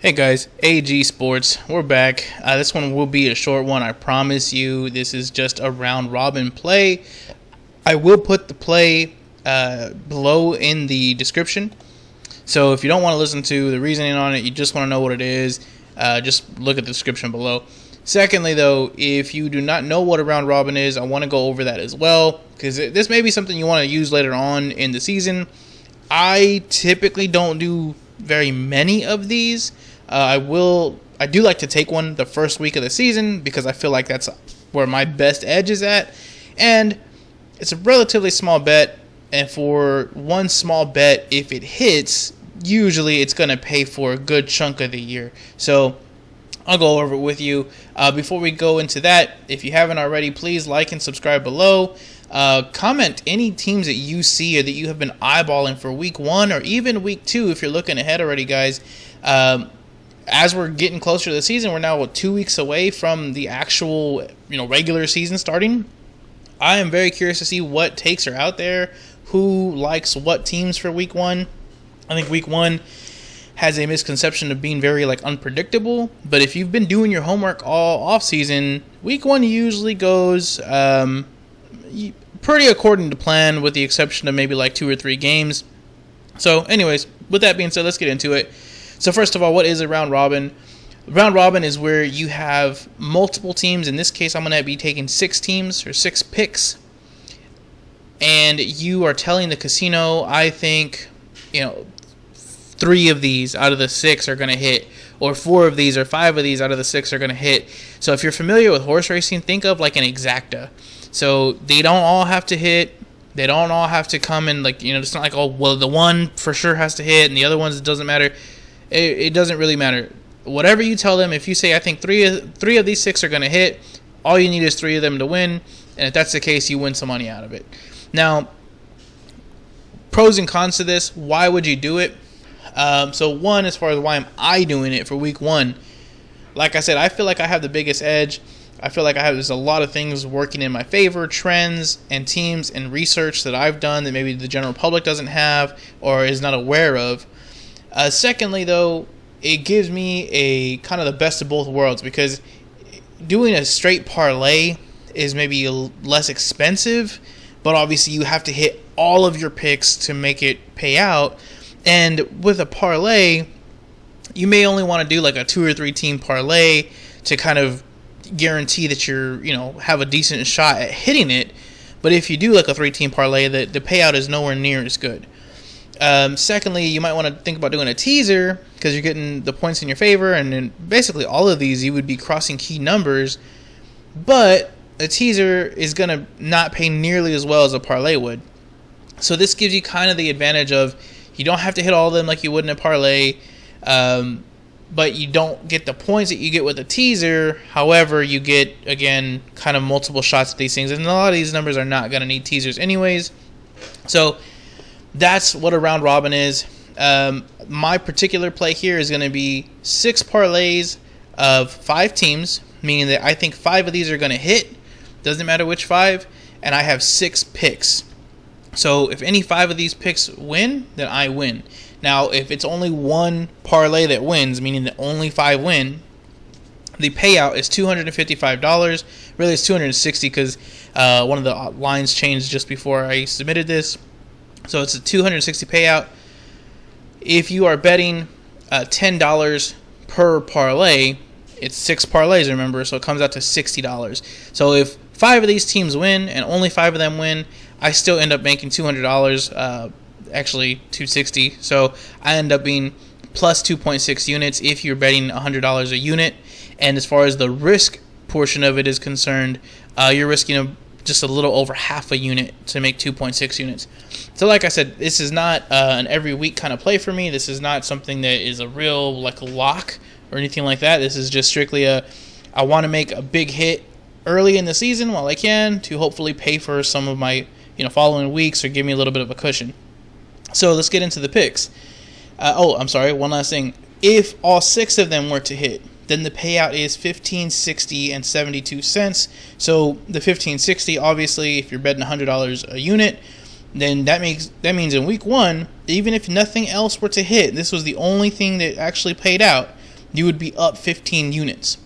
Hey guys, AG Sports, we're back. This one will be a short one, I promise you. This is just a round robin play. I will put the play below in the description. So if you don't want to listen to the reasoning on it, you just want to know what it is, just look at the description below. Secondly, though, if you do not know what a round robin is, I want to go over that as well, because this may be something you want to use later on in the season. I typically don't do very many of these. I do like to take one the first week of the season because I feel like that's where my best edge is at. And it's a relatively small bet. And for one small bet, if it hits, usually it's going to pay for a good chunk of the year. So I'll go over it with you. Before we go into that, if you haven't already, please like and subscribe below. Comment any teams that you see or that you have been eyeballing for week 1 or even week 2 if you're looking ahead already, guys. As we're getting closer to the season, we're now 2 weeks away from the actual, regular season starting. I am very curious to see what takes are out there, who likes what teams for week 1. I think week 1 has a misconception of being very unpredictable, but if you've been doing your homework all off season, week 1 usually goes pretty according to plan, with the exception of maybe 2 or 3 games. So anyways, with that being said, let's get into it. So first of all, what is a round robin? Round robin is where you have multiple teams. In this case, I'm going to be taking 6 teams or 6 picks. And you are telling the casino, I think, 3 of these out of the 6 are going to hit. Or 4 of these or 5 of these out of the 6 are going to hit. So if you're familiar with horse racing, think of like an exacta. So they don't all have to hit. They don't all have to come in it's not like, oh, well, the one for sure has to hit and the other ones, it doesn't matter. It doesn't really matter. Whatever you tell them, if you say, I think three of these 6 are going to hit, all you need is 3 of them to win. And if that's the case, you win some money out of it. Now, pros and cons to this. Why would you do it? So one, as far as why am I doing it for week 1, like I said, I feel like I have the biggest edge. I feel like there's a lot of things working in my favor, trends and teams and research that I've done that maybe the general public doesn't have or is not aware of. Secondly, though, it gives me a kind of the best of both worlds, because doing a straight parlay is maybe less expensive, but obviously you have to hit all of your picks to make it pay out. And with a parlay, you may only want to do a 2 or 3 team parlay to kind of guarantee that you're, have a decent shot at hitting it. But if you do a 3 team parlay, the payout is nowhere near as good. Secondly, you might want to think about doing a teaser, because you're getting the points in your favor, and then basically all of these you would be crossing key numbers, but a teaser is going to not pay nearly as well as a parlay would. So this gives you kind of the advantage of you don't have to hit all of them like you would in a parlay, but you don't get the points that you get with a teaser. However, you get, again, kind of multiple shots at these things, and a lot of these numbers are not going to need teasers anyways. So that's what a round robin is. My particular play here is going to be 6 parlays of 5 teams, meaning that I think 5 of these are going to hit. Doesn't matter which 5. And I have 6 picks. So if any 5 of these picks win, then I win. Now, if it's only one parlay that wins, meaning that only 5 win, the payout is $255. Really, it's $260 because one of the lines changed just before I submitted this. So it's a $260 payout. If you are betting $10 per parlay, it's 6 parlays, remember, so it comes out to $60. So if 5 of these teams win and only 5 of them win, I still end up making $200, actually $260. So I end up being plus 2.6 units if you're betting $100 a unit. And as far as the risk portion of it is concerned, you're risking just a little over half a unit to make 2.6 units. So like I said, this is not an every week kind of play for me. This is not something that is a real lock or anything like that. This is just strictly I want to make a big hit early in the season while I can to hopefully pay for some of my following weeks or give me a little bit of a cushion. So let's get into the picks. I'm sorry, one last thing. If all 6 of them were to hit, then the payout is $15.60 and 72 cents. So the $15.60, obviously, if you're betting $100 a unit, then that means in week 1, even if nothing else were to hit, this was the only thing that actually paid out, you would be up 15 units,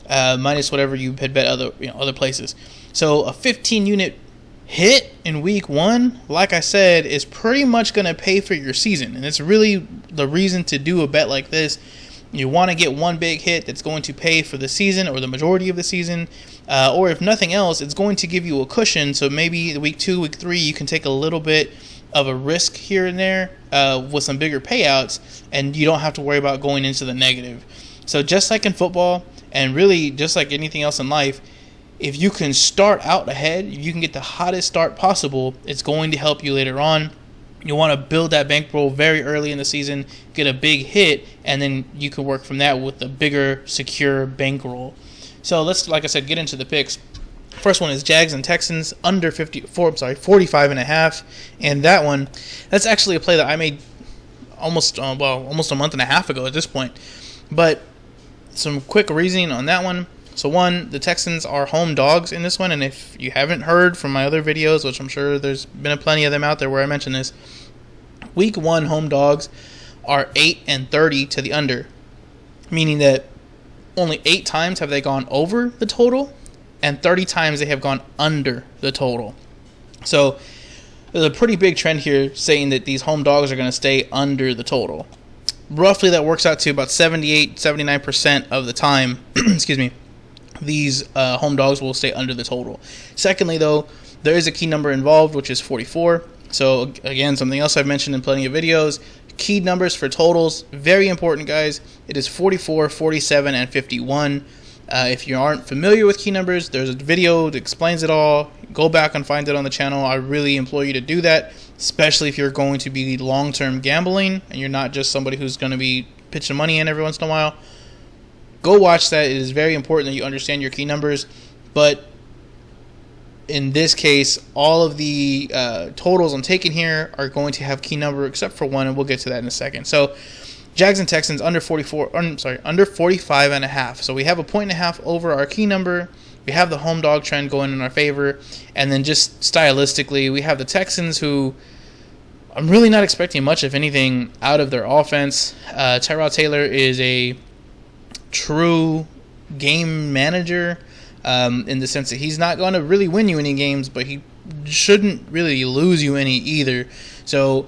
minus whatever you had bet other places. So a 15 unit hit in week 1, like I said, is pretty much going to pay for your season. And it's really the reason to do a bet like this. You want to get one big hit that's going to pay for the season or the majority of the season. Or if nothing else, it's going to give you a cushion. So maybe week 2, week 3, you can take a little bit of a risk here and there with some bigger payouts, and you don't have to worry about going into the negative. So just like in football, and really just like anything else in life, if you can start out ahead, if you can get the hottest start possible, it's going to help you later on. You want to build that bankroll very early in the season, get a big hit, and then you can work from that with a bigger, secure bankroll. So let's, like I said, get into the picks. First one is Jags and Texans under 45.5, and that one, that's actually a play that I made almost a month and a half ago at this point. But some quick reasoning on that one. So one, the Texans are home dogs in this one, and if you haven't heard from my other videos, which I'm sure there's been plenty of them out there where I mention this, week 1 home dogs are 8-30 to the under, meaning that only 8 times have they gone over the total, and 30 times they have gone under the total. So there's a pretty big trend here saying that these home dogs are going to stay under the total. Roughly that works out to about 78-79% of the time, excuse me, these home dogs will stay under the total. Secondly, though, there is a key number involved, which is 44. So, again, something else I've mentioned in plenty of videos. Key numbers for totals, very important, guys. It is 44, 47, and 51. If you aren't familiar with key numbers, there's a video that explains it all. Go back and find it on the channel. I really implore you to do that, especially if you're going to be long-term gambling and you're not just somebody who's going to be pitching money in every once in a while. Go watch that. It is very important that you understand your key numbers. But in this case, all of the totals I'm taking here are going to have key number except for one, and we'll get to that in a second. So Jags and Texans under 45.5. So we have a 1.5 over our key number. We have the home dog trend going in our favor. And then just stylistically, we have the Texans, who I'm really not expecting much, if anything, out of their offense. Tyrod Taylor is a true game manager in the sense that he's not going to really win you any games, but he shouldn't really lose you any either. So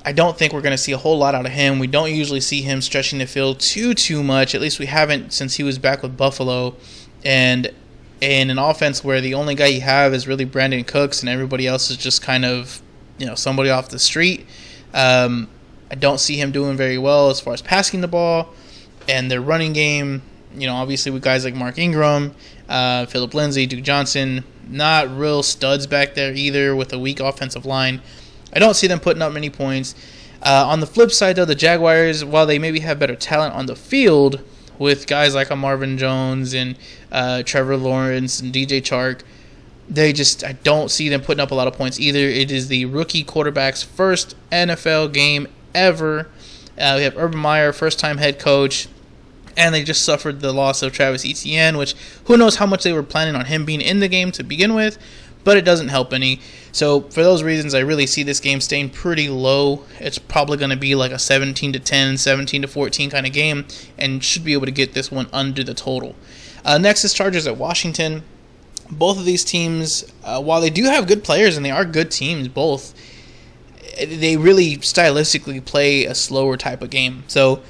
I don't think we're going to see a whole lot out of him. We don't usually see him stretching the field too much. At least we haven't since he was back with Buffalo. And in an offense where the only guy you have is really Brandon Cooks and everybody else is just kind of, somebody off the street, I don't see him doing very well as far as passing the ball. And their running game, obviously with guys like Mark Ingram, Phillip Lindsay, Duke Johnson, not real studs back there either with a weak offensive line. I don't see them putting up many points. On the flip side, though, the Jaguars, while they maybe have better talent on the field with guys like a Marvin Jones and Trevor Lawrence and DJ Chark, I don't see them putting up a lot of points either. It is the rookie quarterback's first NFL game ever. We have Urban Meyer, first-time head coach. And they just suffered the loss of Travis Etienne, which who knows how much they were planning on him being in the game to begin with, but it doesn't help any. So for those reasons, I really see this game staying pretty low. It's probably going to be like a 17-10, 17-14 kind of game, and should be able to get this one under the total. Next is Chargers at Washington. Both of these teams, while they do have good players and they are good teams, both, they really stylistically play a slower type of game. So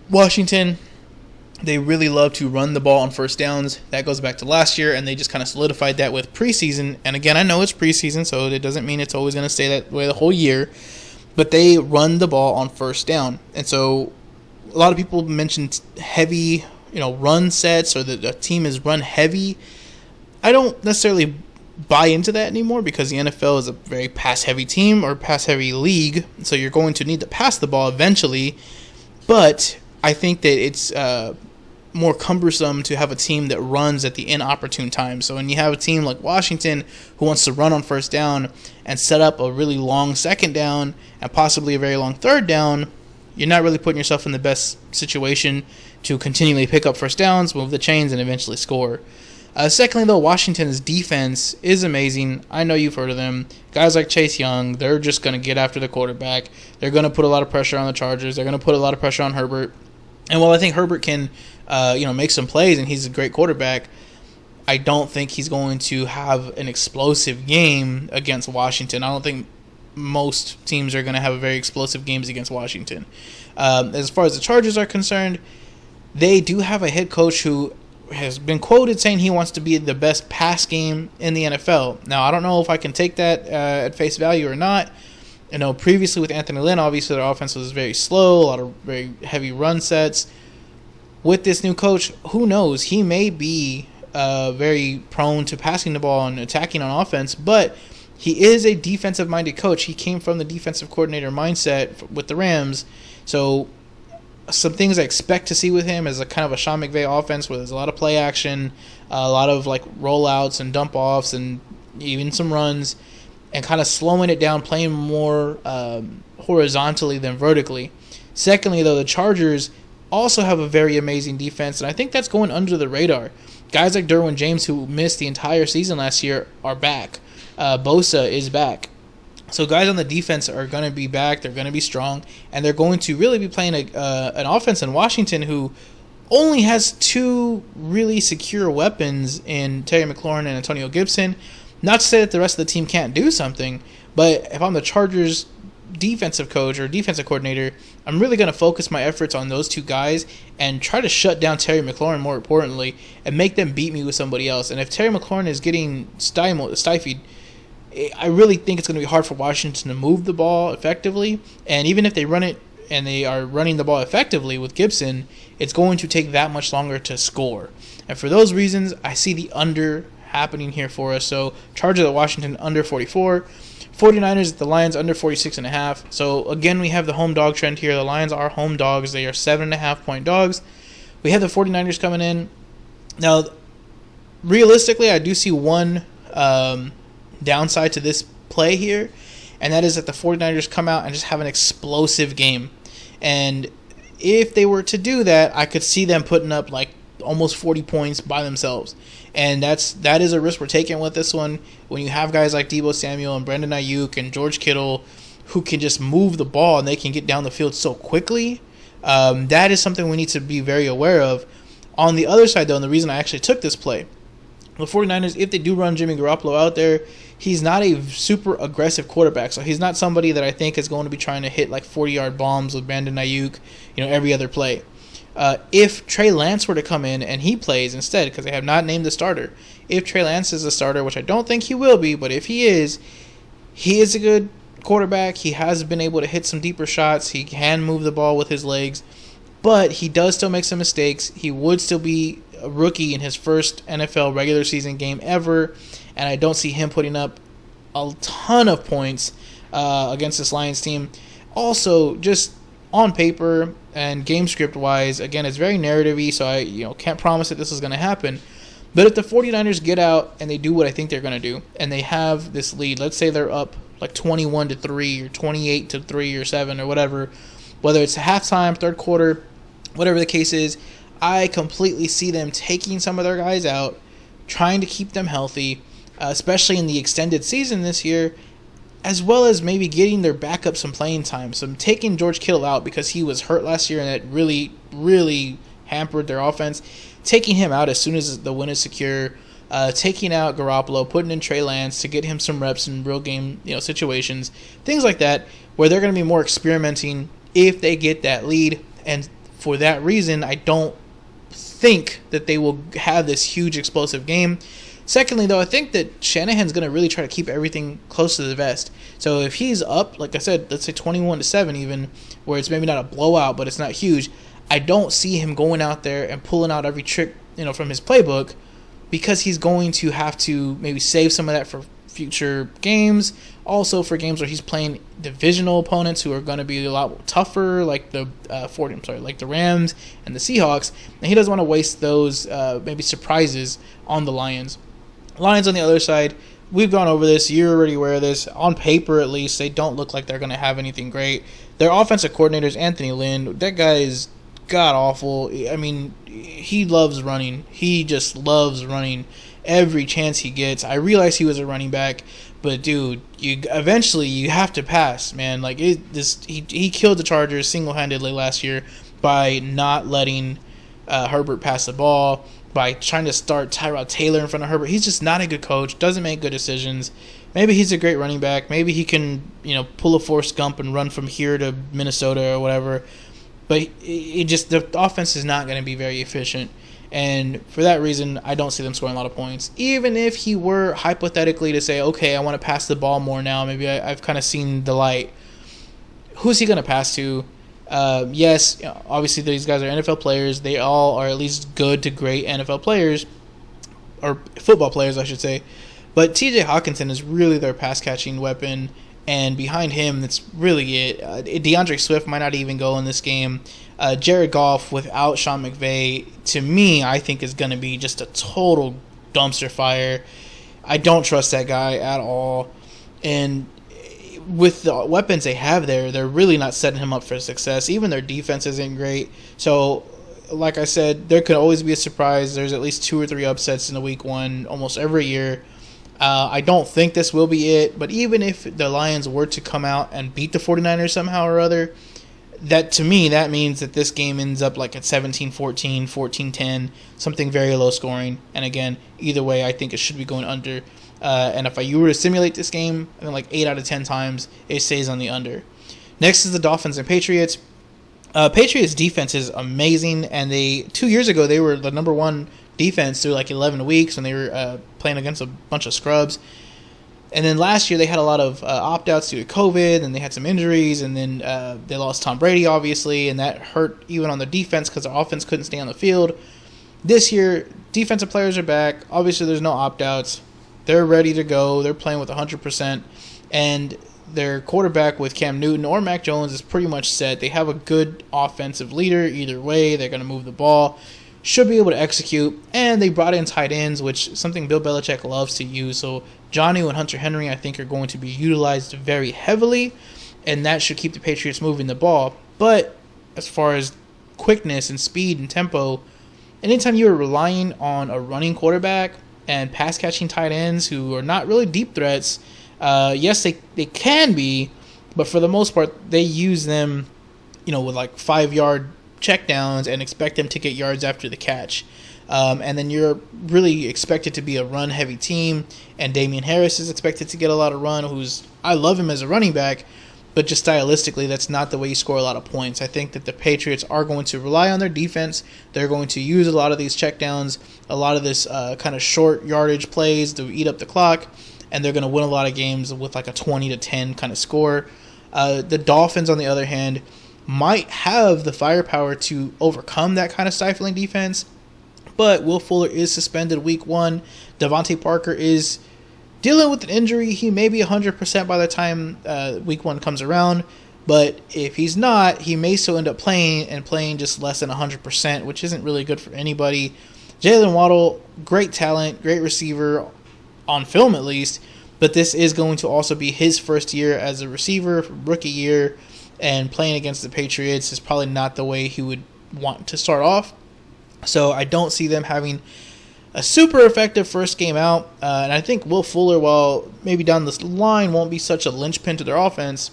Washington, they really love to run the ball on first downs. That goes back to last year, and they just kind of solidified that with preseason. And again, I know it's preseason, so it doesn't mean it's always going to stay that way the whole year. But they run the ball on first down. And so a lot of people mentioned heavy, run sets, or that the team is run heavy. I don't necessarily buy into that anymore because the NFL is a very pass-heavy team or pass-heavy league. So you're going to need to pass the ball eventually. But I think that it's more cumbersome to have a team that runs at the inopportune time. So when you have a team like Washington who wants to run on first down and set up a really long second down and possibly a very long third down, you're not really putting yourself in the best situation to continually pick up first downs, move the chains, and eventually score. Secondly, though, Washington's defense is amazing. I know you've heard of them. Guys like Chase Young, they're just going to get after the quarterback. They're going to put a lot of pressure on the Chargers. They're going to put a lot of pressure on Herbert. And while I think Herbert can, make some plays and he's a great quarterback, I don't think he's going to have an explosive game against Washington. I don't think most teams are going to have a very explosive games against Washington. As far as the Chargers are concerned, they do have a head coach who has been quoted saying he wants to be the best pass game in the NFL. Now, I don't know if I can take that at face value or not. Previously with Anthony Lynn, obviously their offense was very slow, a lot of very heavy run sets. With this new coach, who knows? He may be very prone to passing the ball and attacking on offense, but he is a defensive-minded coach. He came from the defensive coordinator mindset with the Rams, so some things I expect to see with him is a kind of a Sean McVay offense where there's a lot of play action, a lot of like rollouts and dump offs, and even some runs, and kind of slowing it down, playing more horizontally than vertically. Secondly, though, the Chargers also have a very amazing defense, and I think that's going under the radar. Guys like Derwin James, who missed the entire season last year, are back. Bosa is back. So guys on the defense are going to be back. They're going to be strong, and they're going to really be playing an offense in Washington who only has two really secure weapons in Terry McLaurin and Antonio Gibson. Not to say that the rest of the team can't do something, but if I'm the Chargers defensive coach or defensive coordinator, I'm really going to focus my efforts on those two guys and try to shut down Terry McLaurin, more importantly, and make them beat me with somebody else. And if Terry McLaurin is getting stymied, I really think it's going to be hard for Washington to move the ball effectively. And even if they run it and they are running the ball effectively with Gibson, it's going to take that much longer to score. And for those reasons, I see the under happening here for us. So Chargers at Washington under 44. 49ers at the Lions under 46.5. So again, we have the home dog trend here. The Lions are home dogs. They are 7.5 point dogs. We have the 49ers coming in. Now, realistically, I do see one downside to this play here, and that is that the 49ers come out and just have an explosive game. And if they were to do that, I could see them putting up like almost 40 points by themselves. And that is a risk we're taking with this one. When you have guys like Deebo Samuel and Brandon Ayuk and George Kittle who can just move the ball and they can get down the field so quickly, that is something we need to be very aware of. On the other side, though, and the reason I actually took this play, the 49ers, if they do run Jimmy Garoppolo out there, he's not a super aggressive quarterback. So he's not somebody that I think is going to be trying to hit like 40-yard bombs with Brandon Ayuk, every other play. If Trey Lance were to come in and he plays instead, because they have not named the starter, if Trey Lance is the starter, which I don't think he will be, but if he is a good quarterback. He has been able to hit some deeper shots. He can move the ball with his legs, but he does still make some mistakes. He would still be a rookie in his first NFL regular season game ever, and I don't see him putting up a ton of points against this Lions team. Also, just on paper and game script wise, again, it's very narrative-y, so I can't promise that this is going to happen. But if the 49ers get out and they do what I think they're going to do, and they have this lead, let's say they're up like 21-3 or 28-3 or 7 or whatever, whether it's halftime, third quarter, whatever the case is, I completely see them taking some of their guys out, trying to keep them healthy, especially in the extended season this year, as well as maybe getting their backup some playing time. So I'm taking George Kittle out because he was hurt last year and it really, really hampered their offense. Taking him out as soon as the win is secure, taking out Garoppolo, putting in Trey Lance to get him some reps in real game situations, things like that, where they're going to be more experimenting if they get that lead. And for that reason, I don't think that they will have this huge explosive game. Secondly, though, I think that Shanahan's going to really try to keep everything close to the vest. So if he's up, like I said, let's say 21-7 even, where it's maybe not a blowout, but it's not huge, I don't see him going out there and pulling out every trick, from his playbook, because he's going to have to maybe save some of that for future games. Also for games where he's playing divisional opponents who are going to be a lot tougher, like the Rams and the Seahawks, and he doesn't want to waste those maybe surprises on the Lions. Lions on the other side, we've gone over this. You're already aware of this. On paper, at least, they don't look like they're going to have anything great. Their offensive coordinator is Anthony Lynn. That guy is god-awful. I mean, he loves running. He just loves running every chance he gets. I realize he was a running back, but, dude, you have to pass, man. Like, he killed the Chargers single-handedly last year. by not letting Herbert pass the ball, by trying to start Tyrod Taylor in front of Herbert. He's just not a good coach, doesn't make good decisions. Maybe he's a great running back. Maybe he can, pull a Forrest Gump and run from here to Minnesota or whatever. But the offense is not going to be very efficient. And for that reason, I don't see them scoring a lot of points. Even if he were hypothetically to say, okay, I want to pass the ball more now. Maybe I've kind of seen the light. Who's he going to pass to? Yes, obviously these guys are NFL players. They all are at least good to great NFL players. Or football players, I should say. But TJ Hawkinson is really their pass-catching weapon. And behind him, that's really it. DeAndre Swift might not even go in this game. Jared Goff without Sean McVay, to me, I think is going to be just a total dumpster fire. I don't trust that guy at all. And with the weapons they have there, they're really not setting him up for success. Even their defense isn't great. So, like I said, there could always be a surprise. There's at least 2 or 3 upsets in the week 1 almost every year. I don't think this will be it, but even if the Lions were to come out and beat the 49ers somehow or other, that to me, that means that this game ends up like at 17-14, 14-10, something very low scoring. And again, either way, I think it should be going under. And if you were to simulate this game, I think like 8 out of 10 times, it stays on the under. Next is the Dolphins and Patriots. Patriots defense is amazing, and 2 years ago, they were the number 1 defense through like 11 weeks when they were playing against a bunch of scrubs. And then last year they had a lot of opt-outs due to COVID, and they had some injuries, and then they lost Tom Brady, obviously, and that hurt even on the defense because the offense couldn't stay on the field. This year, defensive players are back. Obviously, there's no opt-outs. They're ready to go. They're playing with 100%, and their quarterback with Cam Newton or Mac Jones is pretty much set. They have a good offensive leader. Either way, they're going to move the ball. Should be able to execute, and they brought in tight ends, which is something Bill Belichick loves to use. So Johnny and Hunter Henry, I think, are going to be utilized very heavily, and that should keep the Patriots moving the ball. But as far as quickness and speed and tempo, anytime you're relying on a running quarterback and pass-catching tight ends who are not really deep threats, yes, they can be, but for the most part, they use them, with like 5-yard checkdowns and expect them to get yards after the catch. And then you're really expected to be a run-heavy team, and Damian Harris is expected to get a lot of run, I love him as a running back, but just stylistically, that's not the way you score a lot of points. I think that the Patriots are going to rely on their defense. They're going to use a lot of these checkdowns, a lot of this kind of short yardage plays to eat up the clock, and they're going to win a lot of games with like a 20-10 kind of score. The Dolphins, on the other hand, might have the firepower to overcome that kind of stifling defense, but Will Fuller is suspended week 1. Devontae Parker is dealing with an injury. He may be 100% by the time week 1 comes around, but if he's not, he may still end up playing just less than 100%, which isn't really good for anybody. Jalen Waddle, great talent, great receiver, on film at least, but this is going to also be his first year as a receiver, rookie year, and playing against the Patriots is probably not the way he would want to start off. So I don't see them having a super effective first game out. And I think Will Fuller, while maybe down this line won't be such a linchpin to their offense,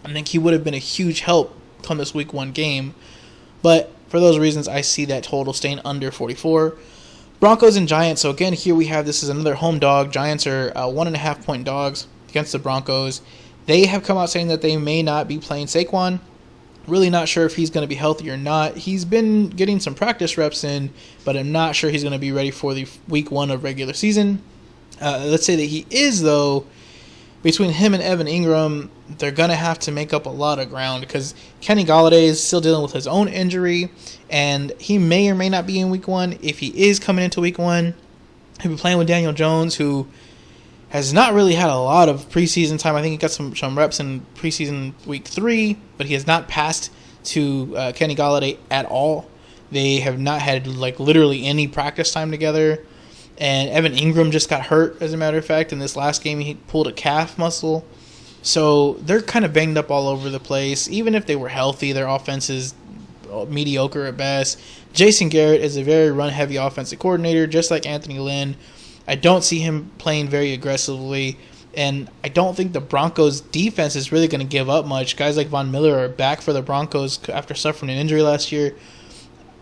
I think he would have been a huge help come this week 1 game. But for those reasons, I see that total staying under 44. Broncos and Giants. So again, here we have, this is another home dog. Giants are 1.5-point dogs against the Broncos. They have come out saying that they may not be playing Saquon. Really not sure if he's going to be healthy or not. He's been getting some practice reps in, but I'm not sure he's going to be ready for the week 1 of regular season. Let's say that he is, though. Between him and Evan Ingram, they're going to have to make up a lot of ground because Kenny Golladay is still dealing with his own injury, and he may or may not be in week 1. If he is coming into week 1, he'll be playing with Daniel Jones, who has not really had a lot of preseason time. I think he got some reps in preseason week 3, but he has not passed to Kenny Golladay at all. They have not had like literally any practice time together. And Evan Ingram just got hurt, as a matter of fact. In this last game, he pulled a calf muscle. So they're kind of banged up all over the place. Even if they were healthy, their offense is mediocre at best. Jason Garrett is a very run-heavy offensive coordinator, just like Anthony Lynn. I don't see him playing very aggressively. And I don't think the Broncos defense is really going to give up much. Guys like Von Miller are back for the Broncos after suffering an injury last year.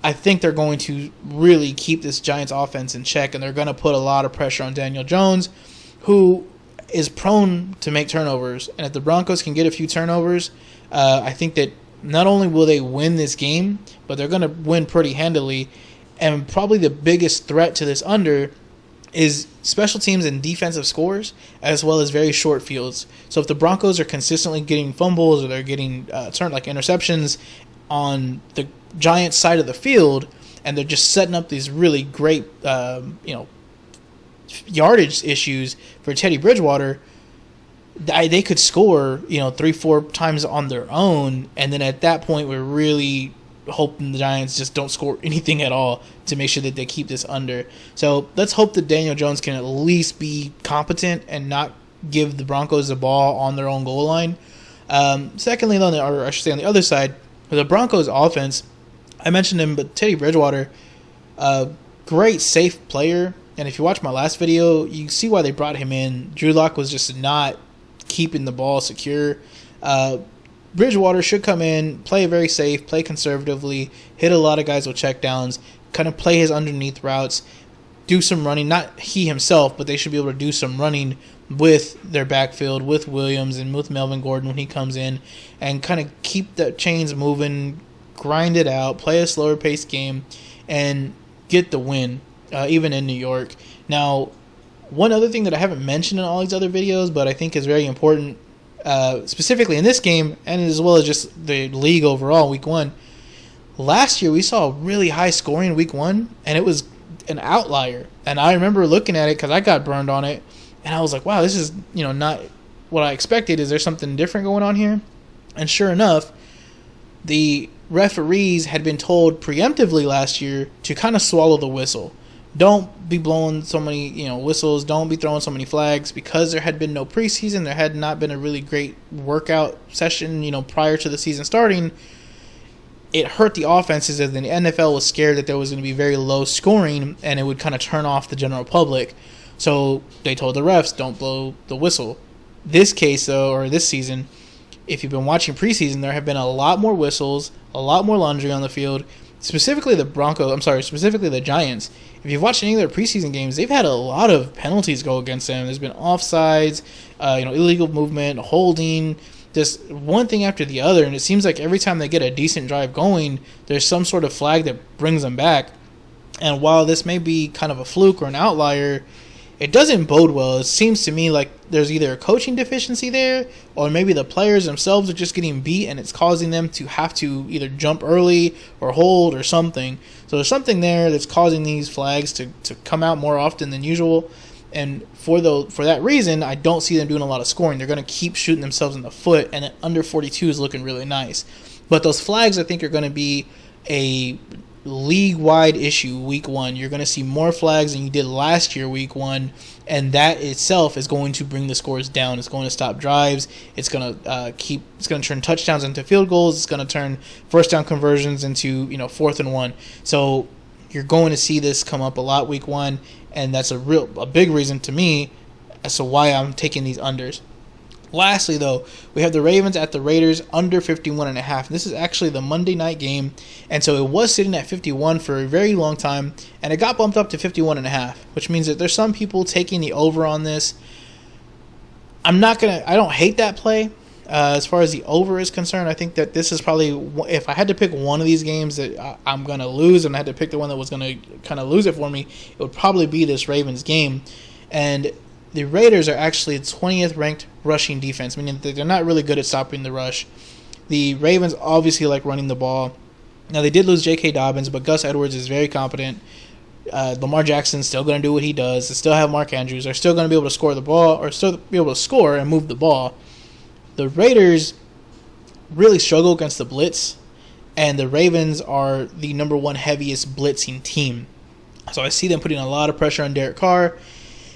I think they're going to really keep this Giants offense in check, and they're going to put a lot of pressure on Daniel Jones, who is prone to make turnovers. And if the Broncos can get a few turnovers, I think that not only will they win this game, but they're going to win pretty handily. And probably the biggest threat to this under is special teams and defensive scores, as well as very short fields. So if the Broncos are consistently getting fumbles or they're getting turned like interceptions on the Giants side of the field, and they're just setting up these really great yardage issues for Teddy Bridgewater, they could score 3-4 times on their own, and then at that point we're really hoping the Giants just don't score anything at all to make sure that they keep this under. So let's hope that Daniel Jones can at least be competent and not give the Broncos the ball on their own goal line. Secondly, on the other side, the Broncos offense, I mentioned him, but Teddy Bridgewater, great safe player. And if you watch my last video, you see why they brought him in. Drew Lock was just not keeping the ball secure. Bridgewater should come in, play very safe, play conservatively, hit a lot of guys with checkdowns, kind of play his underneath routes, do some running. Not he himself, but they should be able to do some running with their backfield, with Williams and with Melvin Gordon when he comes in, and kind of keep the chains moving, grind it out, play a slower paced game, and get the win, even in New York. Now, one other thing that I haven't mentioned in all these other videos, but I think is very important, specifically in this game, and as well as just the league overall, week one. Last year, we saw really high scoring week one, and it was an outlier. And I remember looking at it because I got burned on it, and I was like, wow, this is not what I expected. Is there something different going on here? And sure enough, the referees had been told preemptively last year to kind of swallow the whistle. Don't be blowing so many whistles. Don't be throwing so many flags, because there had been no preseason. There had not been a really great workout session prior to the season starting. It hurt the offenses, as the NFL was scared that there was going to be very low scoring and it would kind of turn off the general public. So they told the refs, don't blow the whistle. This case, though, or this season, if you've been watching preseason, there have been a lot more whistles, a lot more laundry on the field. Specifically the Giants. If you've watched any of their preseason games, they've had a lot of penalties go against them. There's been offsides, illegal movement, holding, just one thing after the other. And it seems like every time they get a decent drive going, there's some sort of flag that brings them back. And while this may be kind of a fluke or an outlier, it doesn't bode well. It seems to me like there's either a coaching deficiency there, or maybe the players themselves are just getting beat and it's causing them to have to either jump early or hold or something. So there's something there that's causing these flags to come out more often than usual. And for that reason, I don't see them doing a lot of scoring. They're going to keep shooting themselves in the foot, and under 42 is looking really nice. But those flags, I think, are going to be a league-wide issue week one. You're going to see more flags than you did last year week one, and that itself is going to bring the scores down. It's going to stop drives. It's going to turn touchdowns into field goals. It's going to turn first down conversions into 4th and 1. So you're going to see this come up a lot week one, and that's a big reason to me as to why I'm taking these unders. Lastly, though, we have the Ravens at the Raiders under 51.5. This is actually the Monday night game, and so it was sitting at 51 for a very long time, and it got bumped up to 51.5, which means that there's some people taking the over on this. I don't hate that play. As far as the over is concerned, I think that this is probably, if I had to pick one of these games that I'm going to lose, and I had to pick the one that was going to kind of lose it for me, it would probably be this Ravens game. And the Raiders are actually 20th ranked rushing defense, meaning that they're not really good at stopping the rush. The Ravens obviously like running the ball. Now, they did lose J.K. Dobbins, but Gus Edwards is very competent. Lamar Jackson's still going to do what he does. They still have Mark Andrews. They're still going to be able to score the ball, or still be able to score and move the ball. The Raiders really struggle against the blitz, and the Ravens are the number one heaviest blitzing team. So I see them putting a lot of pressure on Derek Carr.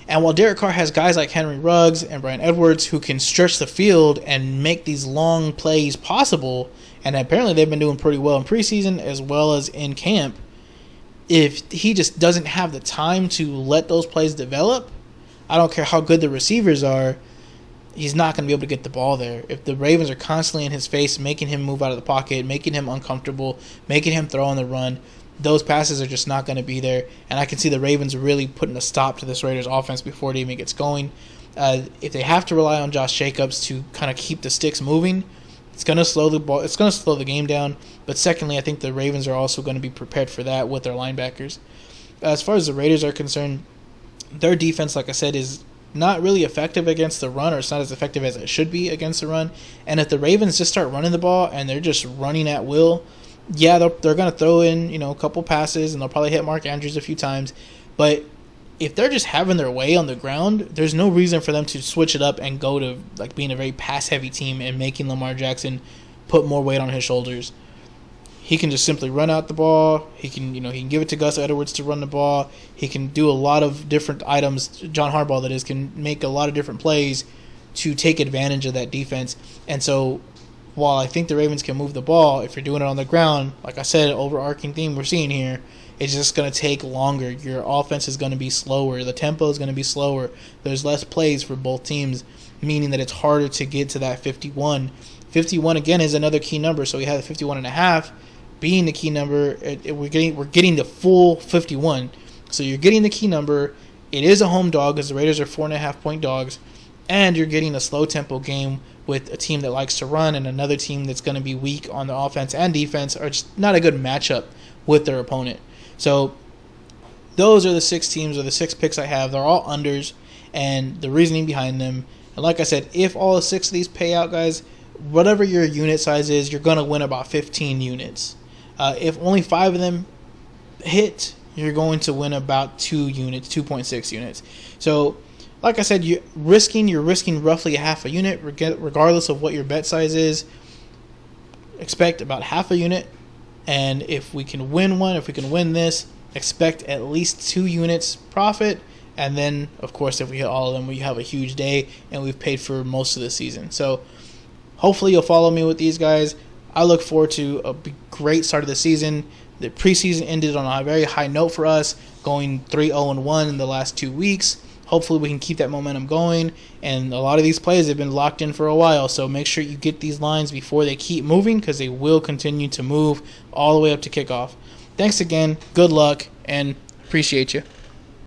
And while Derek Carr has guys like Henry Ruggs and Bryan Edwards who can stretch the field and make these long plays possible, and apparently they've been doing pretty well in preseason as well as in camp, if he just doesn't have the time to let those plays develop, I don't care how good the receivers are, he's not going to be able to get the ball there. If the Ravens are constantly in his face, making him move out of the pocket, making him uncomfortable, making him throw on the run, those passes are just not going to be there. And I can see the Ravens really putting a stop to this Raiders offense before it even gets going. If they have to rely on Josh Jacobs to kind of keep the sticks moving, it's going to slow the ball. It's going to slow the game down. But secondly, I think the Ravens are also going to be prepared for that with their linebackers. As far as the Raiders are concerned, their defense, like I said, is not really effective against the run, or it's not as effective as it should be against the run. And if the Ravens just start running the ball and they're just running at will, yeah, they're going to throw in, a couple passes, and they'll probably hit Mark Andrews a few times. But if they're just having their way on the ground, there's no reason for them to switch it up and go to being a very pass-heavy team and making Lamar Jackson put more weight on his shoulders. He can just simply run out the ball. He can give it to Gus Edwards to run the ball. He can do a lot of different items. John Harbaugh, that is, can make a lot of different plays to take advantage of that defense. And so while I think the Ravens can move the ball, if you're doing it on the ground, like I said, overarching theme we're seeing here, it's just going to take longer. Your offense is going to be slower. The tempo is going to be slower. There's less plays for both teams, meaning that it's harder to get to that 51. 51, again, is another key number. So we have the 51.5 being the key number. We're getting the full 51. So you're getting the key number. It is a home dog because the Raiders are 4.5-point dogs. And you're getting a slow-tempo game with a team that likes to run and another team that's going to be weak on the offense and defense, or just not a good matchup with their opponent. So those are the 6 teams, or the 6 picks I have. They're all unders, and the reasoning behind them. And like I said, if all 6 of these pay out, guys, whatever your unit size is, you're going to win about 15 units. If only 5 of them hit, you're going to win about 2 units, 2.6 units. So, like I said, you're risking roughly a half a unit, regardless of what your bet size is. Expect about half a unit. And if we can win one, if we can win this, expect at least 2 units profit. And then, of course, if we hit all of them, we have a huge day, and we've paid for most of the season. So hopefully you'll follow me with these guys. I look forward to a great start of the season. The preseason ended on a very high note for us, going 3-0-1 in the last 2 weeks. Hopefully we can keep that momentum going. And a lot of these plays have been locked in for a while, so make sure you get these lines before they keep moving, because they will continue to move all the way up to kickoff. Thanks again. Good luck, and appreciate you.